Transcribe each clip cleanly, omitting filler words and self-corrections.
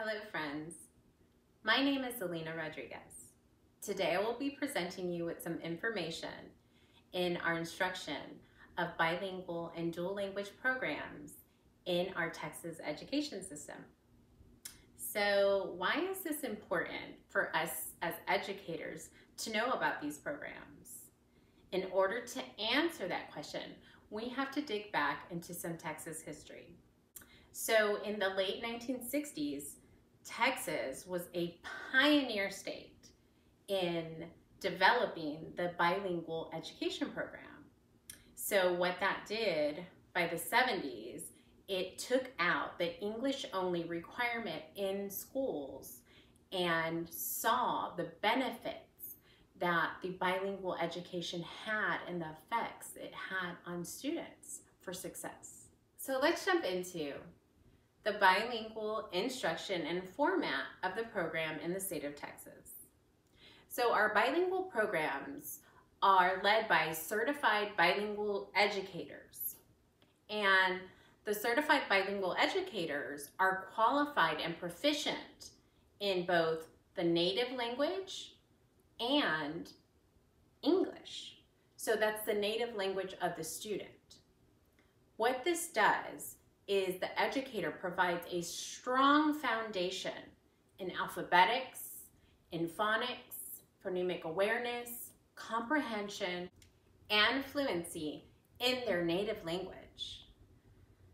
Hello friends, my name is Alina Rodriguez. Today I will be presenting you with some information in our instruction of bilingual and dual language programs in our Texas education system. So why is this important for us as educators to know about these programs? In order to answer that question, we have to dig back into some Texas history. So in the late 1960s, Texas was a pioneer state in developing the bilingual education program. So what that did by the 70s, it took out the English-only requirement in schools and saw the benefits that the bilingual education had and the effects it had on students for success. So let's jump into the bilingual instruction and format of the program in the state of Texas. So our bilingual programs are led by certified bilingual educators. And the certified bilingual educators are qualified and proficient in both the native language and English. So that's the native language of the student. What this does is the educator provides a strong foundation in alphabetics, in phonics, phonemic awareness, comprehension, and fluency in their native language.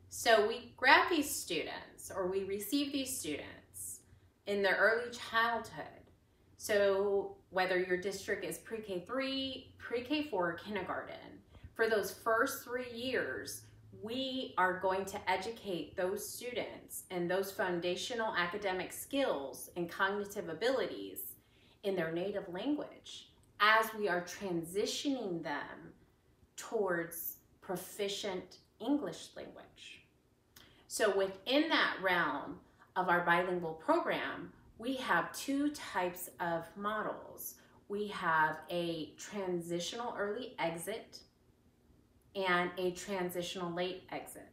So we grab these students, or we receive these students in their early childhood. So whether your district is pre-K3, pre-K4, or kindergarten, for those first 3 years, we are going to educate those students and those foundational academic skills and cognitive abilities in their native language as we are transitioning them towards proficient English language. So within that realm of our bilingual program, we have two types of models. We have a transitional early exit and a transitional late exit.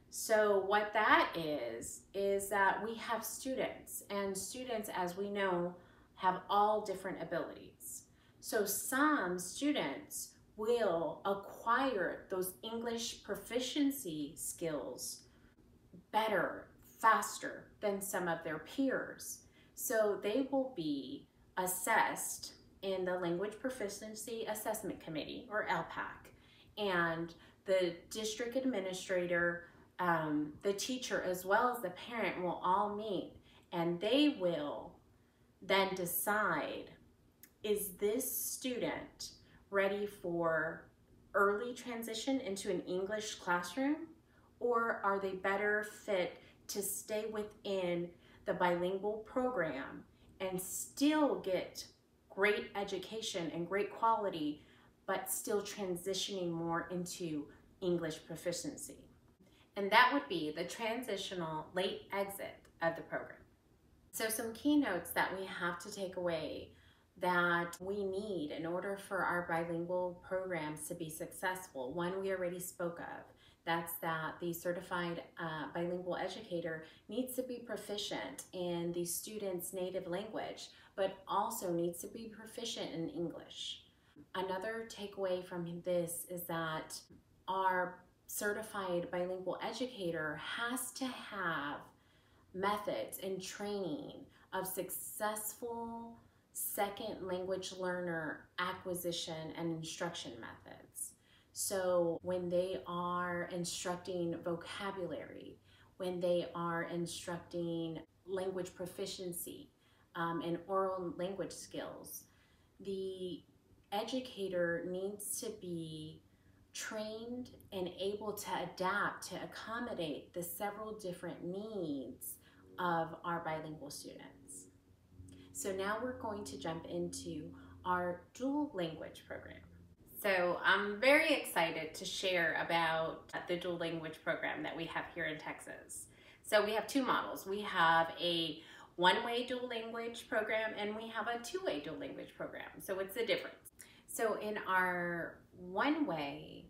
So what that is that we have students, and students, as we know, have all different abilities. So some students will acquire those English proficiency skills better, faster than some of their peers. So they will be assessed in the Language Proficiency Assessment Committee, or LPAC. And the district administrator, the teacher, as well as the parent will all meet, and they will then decide, is this student ready for early transition into an English classroom, or are they better fit to stay within the bilingual program and still get great education and great quality, but still transitioning more into English proficiency? And that would be the transitional late exit of the program. So some keynotes that we have to take away that we need in order for our bilingual programs to be successful. One we already spoke of. That's that the certified bilingual educator needs to be proficient in the student's native language, but also needs to be proficient in English. Another takeaway from this is that our certified bilingual educator has to have methods and training of successful second language learner acquisition and instruction methods. So when they are instructing vocabulary, when they are instructing language proficiency and oral language skills, the educator needs to be trained and able to adapt to accommodate the several different needs of our bilingual students. So now we're going to jump into our dual language program. So I'm very excited to share about the dual language program that we have here in Texas. So we have two models. We have a one-way dual language program and we have a two-way dual language program. So what's the difference? So in our one-way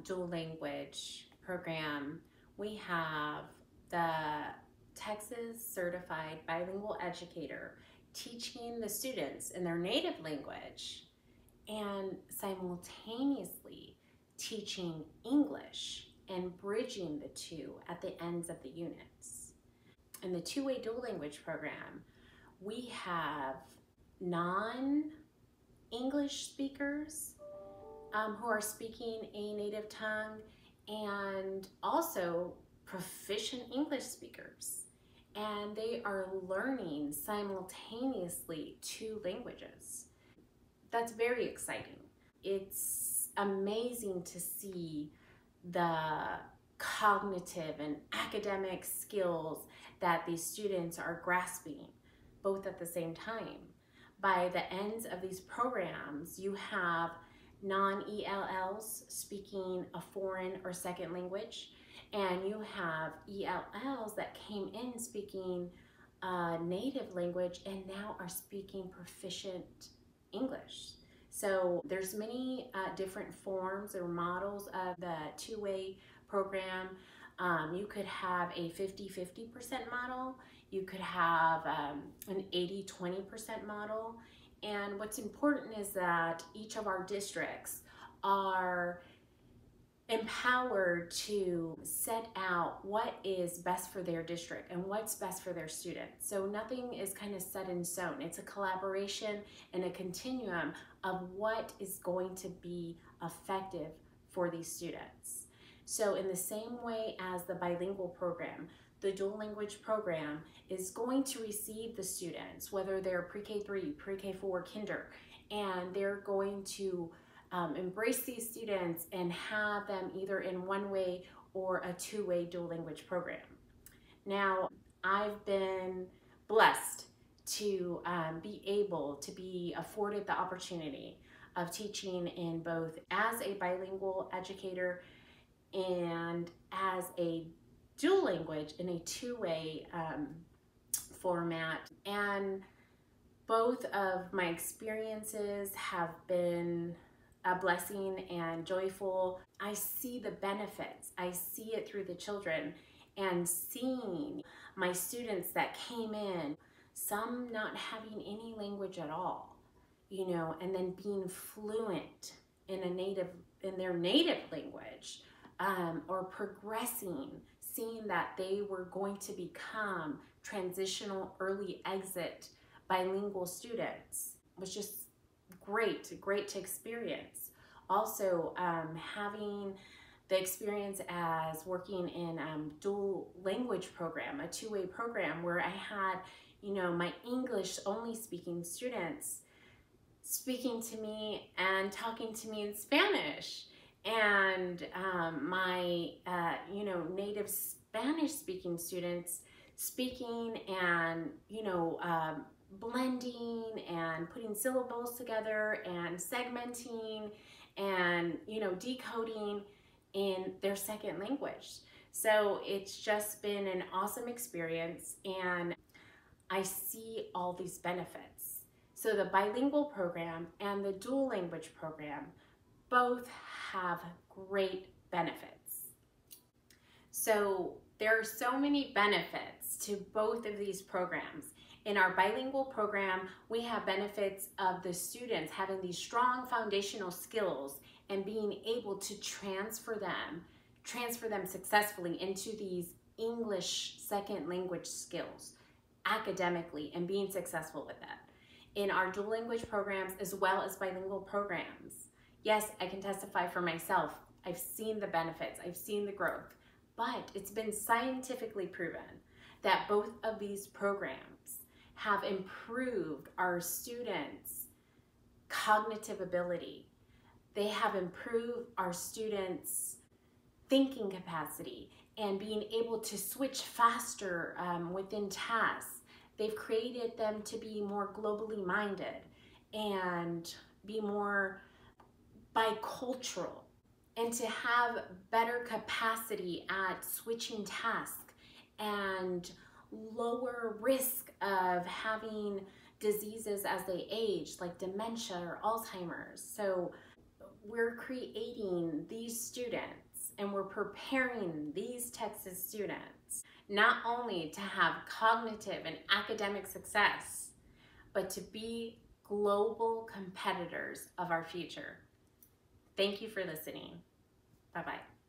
dual language program, we have the Texas certified bilingual educator teaching the students in their native language and simultaneously teaching English and bridging the two at the ends of the units. In the two-way dual language program, we have non-English speakers who are speaking a native tongue, and also proficient English speakers. And they are learning simultaneously two languages. That's very exciting. It's amazing to see the cognitive and academic skills that these students are grasping both at the same time. By the ends of these programs, you have non-ELLs speaking a foreign or second language, and you have ELLs that came in speaking a native language and now are speaking proficient English. So there's many different forms or models of the two-way program. You could have a 50-50% model. You could have an 80-20% model. And what's important is that each of our districts are empowered to set out what is best for their district and what's best for their students. So nothing is kind of set in stone. It's a collaboration and a continuum of what is going to be effective for these students. So in the same way as the bilingual program, the dual language program is going to receive the students, whether they're pre-K3, pre-K4, kinder, and they're going to embrace these students and have them either in one-way or a two-way dual language program. Now, I've been blessed to be able to be afforded the opportunity of teaching in both as a bilingual educator and as a dual language in a two-way format. And both of my experiences have been a blessing and joyful. I see the benefits. I see it through the children, and seeing my students that came in, some not having any language at all, you know, and then being fluent in their native language, or progressing, seeing that they were going to become transitional early exit bilingual students was just great to experience. Also, having the experience as working in dual language program, a two-way program where I had, you know, my English only speaking students speaking to me and talking to me in Spanish, and my you know, native Spanish speaking students speaking and, you know, blending and putting syllables together and segmenting and, you know, decoding in their second language. So it's just been an awesome experience, and I see all these benefits. So the bilingual program and the dual language program both have great benefits. So there are so many benefits to both of these programs. In our bilingual program, we have benefits of the students having these strong foundational skills and being able to transfer them successfully into these English second language skills academically and being successful with that. In our dual language programs as well as bilingual programs, yes, I can testify for myself. I've seen the benefits, I've seen the growth, but it's been scientifically proven that both of these programs have improved our students' cognitive ability. They have improved our students' thinking capacity and being able to switch faster within tasks. They've created them to be more globally minded and be more bicultural, and to have better capacity at switching tasks and lower risk of having diseases as they age, like dementia or Alzheimer's. So we're creating these students and we're preparing these Texas students not only to have cognitive and academic success, but to be global competitors of our future. Thank you for listening. Bye-bye.